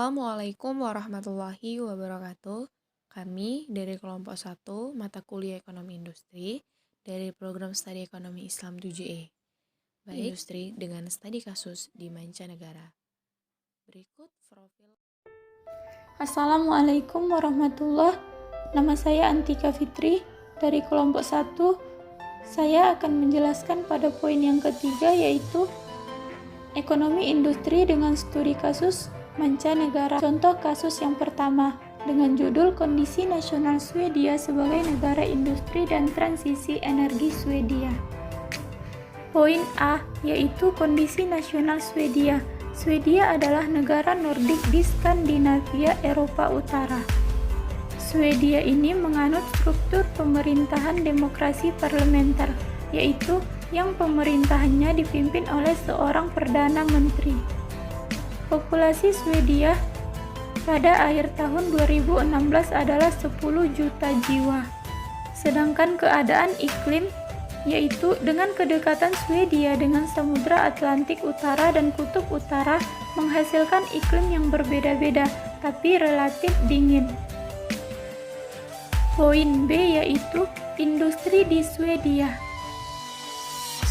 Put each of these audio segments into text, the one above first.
Assalamualaikum warahmatullahi wabarakatuh. Kami dari kelompok 1 mata kuliah Ekonomi Industri dari program Studi Ekonomi Islam 7E. Baik, industri dengan studi kasus di mancanegara. Berikut profil. Assalamualaikum warahmatullahi. Nama saya Antika Fitri dari kelompok 1. Saya akan menjelaskan pada poin yang ketiga, yaitu ekonomi industri dengan studi kasus mancanegara. Contoh kasus yang pertama dengan judul Kondisi Nasional Swedia sebagai Negara Industri dan Transisi Energi Swedia. Poin A, yaitu kondisi nasional Swedia. Swedia adalah negara Nordik di Skandinavia, Eropa Utara. Swedia ini menganut struktur pemerintahan demokrasi parlementer, yaitu yang pemerintahannya dipimpin oleh seorang Perdana Menteri. Populasi Swedia pada akhir tahun 2016 adalah 10 juta jiwa. Sedangkan keadaan iklim, yaitu dengan kedekatan Swedia dengan Samudra Atlantik Utara dan Kutub Utara, menghasilkan iklim yang berbeda-beda tapi relatif dingin. Poin B, yaitu industri di Swedia.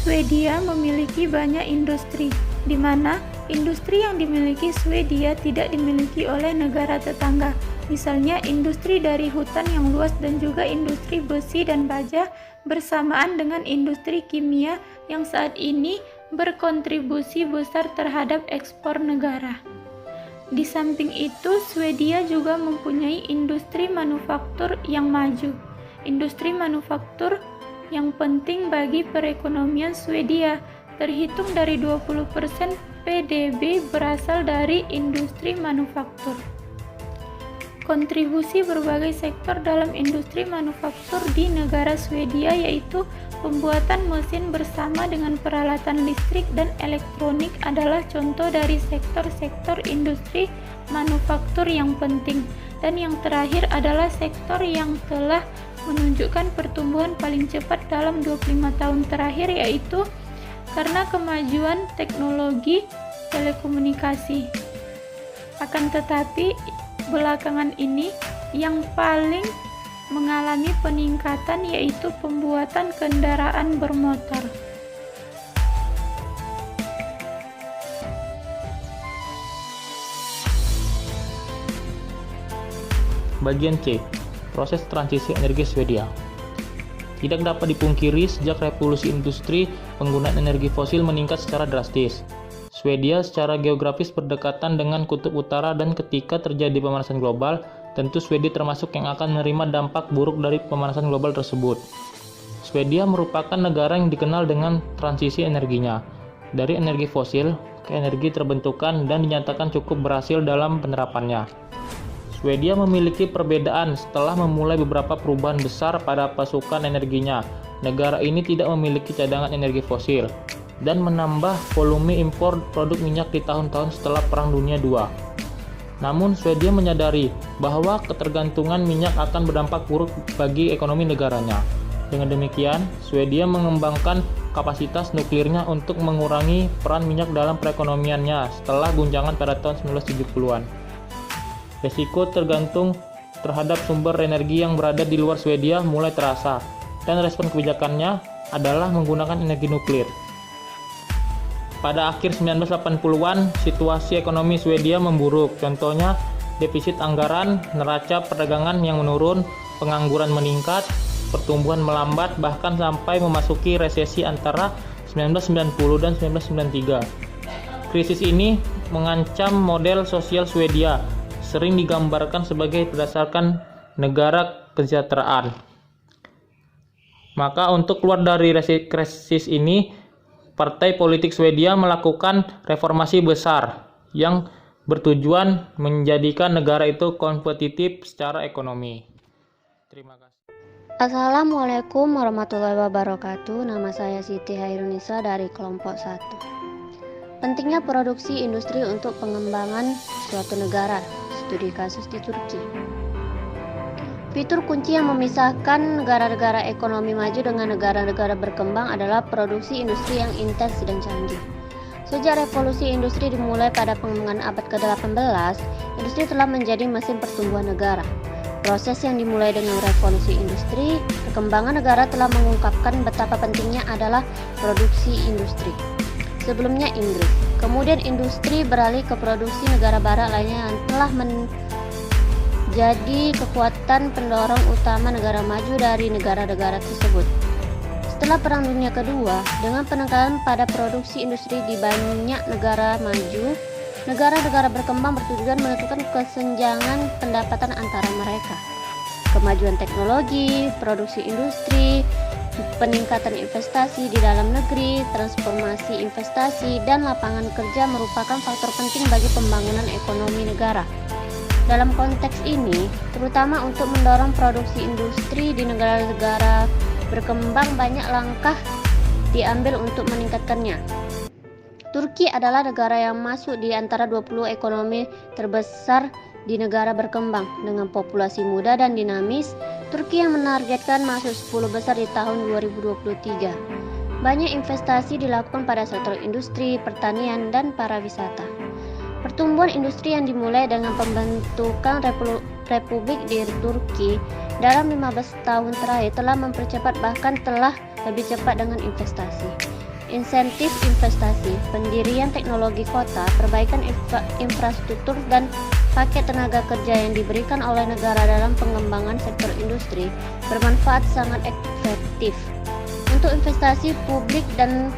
Swedia memiliki banyak industri, di mana industri yang dimiliki Swedia tidak dimiliki oleh negara tetangga. Misalnya industri dari hutan yang luas dan juga industri besi dan baja bersamaan dengan industri kimia yang saat ini berkontribusi besar terhadap ekspor negara. Di samping itu, Swedia juga mempunyai industri manufaktur yang maju. Industri manufaktur yang penting bagi perekonomian Swedia, terhitung dari 20% PDB berasal dari industri manufaktur. Kontribusi berbagai sektor dalam industri manufaktur di negara Swedia, yaitu pembuatan mesin bersama dengan peralatan listrik dan elektronik, adalah contoh dari sektor-sektor industri manufaktur yang penting. Dan yang terakhir adalah sektor yang telah menunjukkan pertumbuhan paling cepat dalam 25 tahun terakhir, yaitu karena kemajuan teknologi telekomunikasi. Akan tetapi, belakangan ini yang paling mengalami peningkatan yaitu pembuatan kendaraan bermotor. Bagian C, proses transisi energi Swedia. Tidak dapat dipungkiri, sejak revolusi industri, penggunaan energi fosil meningkat secara drastis. Swedia secara geografis berdekatan dengan kutub utara, dan ketika terjadi pemanasan global, tentu Swedia termasuk yang akan menerima dampak buruk dari pemanasan global tersebut. Swedia merupakan negara yang dikenal dengan transisi energinya, dari energi fosil ke energi terbentukan, dan dinyatakan cukup berhasil dalam penerapannya. Swedia memiliki perbedaan setelah memulai beberapa perubahan besar pada pasokan energinya. Negara ini tidak memiliki cadangan energi fosil dan menambah volume impor produk minyak di tahun-tahun setelah Perang Dunia II. Namun, Swedia menyadari bahwa ketergantungan minyak akan berdampak buruk bagi ekonomi negaranya. Dengan demikian, Swedia mengembangkan kapasitas nuklirnya untuk mengurangi peran minyak dalam perekonomiannya setelah guncangan pada tahun 1970-an. Risiko tergantung terhadap sumber energi yang berada di luar Swedia mulai terasa, dan respon kebijakannya adalah menggunakan energi nuklir. Pada akhir 1980-an, situasi ekonomi Swedia memburuk. Contohnya, defisit anggaran, neraca perdagangan yang menurun, pengangguran meningkat, pertumbuhan melambat, bahkan sampai memasuki resesi antara 1990 dan 1993. Krisis ini mengancam model sosial Swedia, sering digambarkan sebagai berdasarkan negara kesejahteraan. Maka untuk keluar dari krisis ini, Partai politik Swedia melakukan reformasi besar yang bertujuan menjadikan negara itu kompetitif secara ekonomi. Terima kasih. Assalamualaikum warahmatullahi wabarakatuh. Nama saya Siti Hairunisa dari kelompok 1. Pentingnya produksi industri untuk pengembangan suatu negara. Studi kasus di Turki. Fitur kunci yang memisahkan negara-negara ekonomi maju dengan negara-negara berkembang adalah produksi industri yang intens dan canggih. Sejak revolusi industri dimulai pada pengembangan abad ke-18, industri telah menjadi mesin pertumbuhan negara. Proses yang dimulai dengan revolusi industri, perkembangan negara telah mengungkapkan betapa pentingnya adalah produksi industri. Sebelumnya Inggris, kemudian industri beralih ke produksi negara barat lainnya yang telah menjadi kekuatan pendorong utama negara maju dari negara-negara tersebut. Setelah Perang Dunia Kedua, dengan penekanan pada produksi industri di banyak negara maju, negara-negara berkembang bertujuan menentukan kesenjangan pendapatan antara mereka. Kemajuan teknologi, produksi industri, peningkatan investasi di dalam negeri, transformasi investasi, dan lapangan kerja merupakan faktor penting bagi pembangunan ekonomi negara. Dalam konteks ini, terutama untuk mendorong produksi industri di negara-negara berkembang, banyak langkah diambil untuk meningkatkannya. Turki adalah negara yang masuk di antara 20 ekonomi terbesar di negara berkembang. Dengan populasi muda dan dinamis, Turki yang menargetkan masuk 10 besar di tahun 2023. Banyak investasi dilakukan pada sektor industri, pertanian, dan pariwisata. Pertumbuhan industri yang dimulai dengan pembentukan Republik di Turki dalam 15 tahun terakhir telah mempercepat, bahkan telah lebih cepat dengan investasi. Insentif investasi, pendirian teknologi kota, perbaikan infrastruktur, dan paket tenaga kerja yang diberikan oleh negara dalam pengembangan sektor industri bermanfaat sangat efektif. Untuk investasi publik dan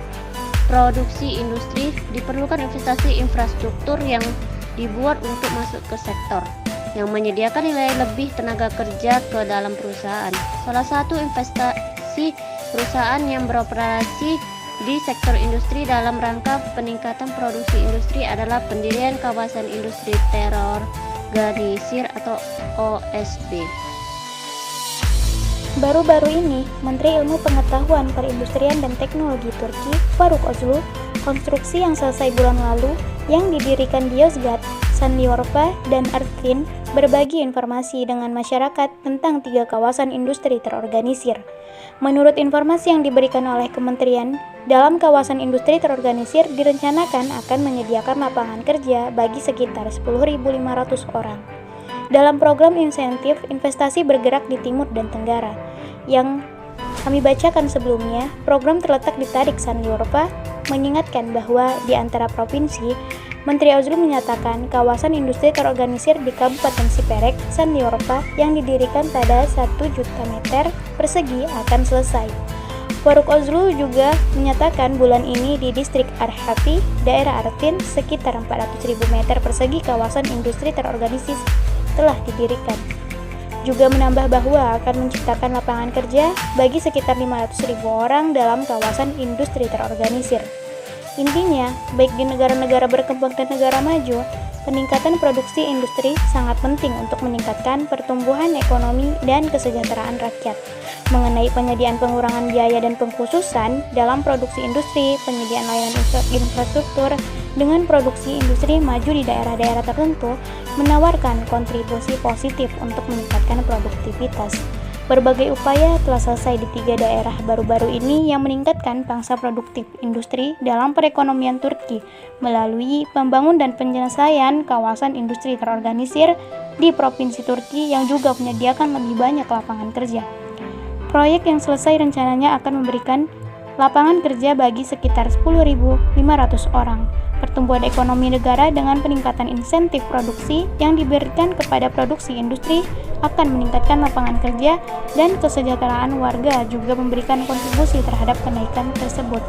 produksi industri, diperlukan investasi infrastruktur yang dibuat untuk masuk ke sektor yang menyediakan nilai lebih tenaga kerja ke dalam perusahaan. Salah satu investasi perusahaan yang beroperasi di sektor industri dalam rangka peningkatan produksi industri adalah pendirian kawasan industri terorganisir atau OSB. Baru-baru ini, Menteri Ilmu Pengetahuan Perindustrian dan Teknologi Turki, Faruk Özlü, konstruksi yang selesai bulan lalu yang didirikan di Yozgat, Şanlıurfa, dan Artvin berbagi informasi dengan masyarakat tentang 3 kawasan industri terorganisir. Menurut informasi yang diberikan oleh kementerian, dalam kawasan industri terorganisir direncanakan akan menyediakan lapangan kerja bagi sekitar 10.500 orang. Dalam program insentif investasi bergerak di Timur dan Tenggara, yang kami bacakan sebelumnya, program terletak di Tarik Şanlıurfa mengingatkan bahwa di antara provinsi, Menteri Özlü menyatakan kawasan industri terorganisir di Kabupaten Siperek, Şanlıurfa yang didirikan pada 1 juta meter persegi akan selesai. Faruk Özlü juga menyatakan bulan ini di distrik Arhavi, daerah Artvin, sekitar 400.000 meter persegi kawasan industri terorganisir telah didirikan. Juga menambah bahwa akan menciptakan lapangan kerja bagi sekitar 500.000 orang dalam kawasan industri terorganisir. Intinya, baik di negara-negara berkembang dan negara maju, peningkatan produksi industri sangat penting untuk meningkatkan pertumbuhan ekonomi dan kesejahteraan rakyat. Mengenai penyediaan pengurangan biaya dan pengkhususan dalam produksi industri, penyediaan layanan infrastruktur dengan produksi industri maju di daerah-daerah tertentu menawarkan kontribusi positif untuk meningkatkan produktivitas. Berbagai upaya telah selesai di 3 daerah baru-baru ini yang meningkatkan pangsa produktif industri dalam perekonomian Turki melalui pembangunan dan penyelesaian kawasan industri terorganisir di Provinsi Turki yang juga menyediakan lebih banyak lapangan kerja. Proyek yang selesai rencananya akan memberikan lapangan kerja bagi sekitar 10.500 orang. Pertumbuhan ekonomi negara dengan peningkatan insentif produksi yang diberikan kepada produksi industri akan meningkatkan lapangan kerja dan kesejahteraan warga, juga memberikan kontribusi terhadap kenaikan tersebut.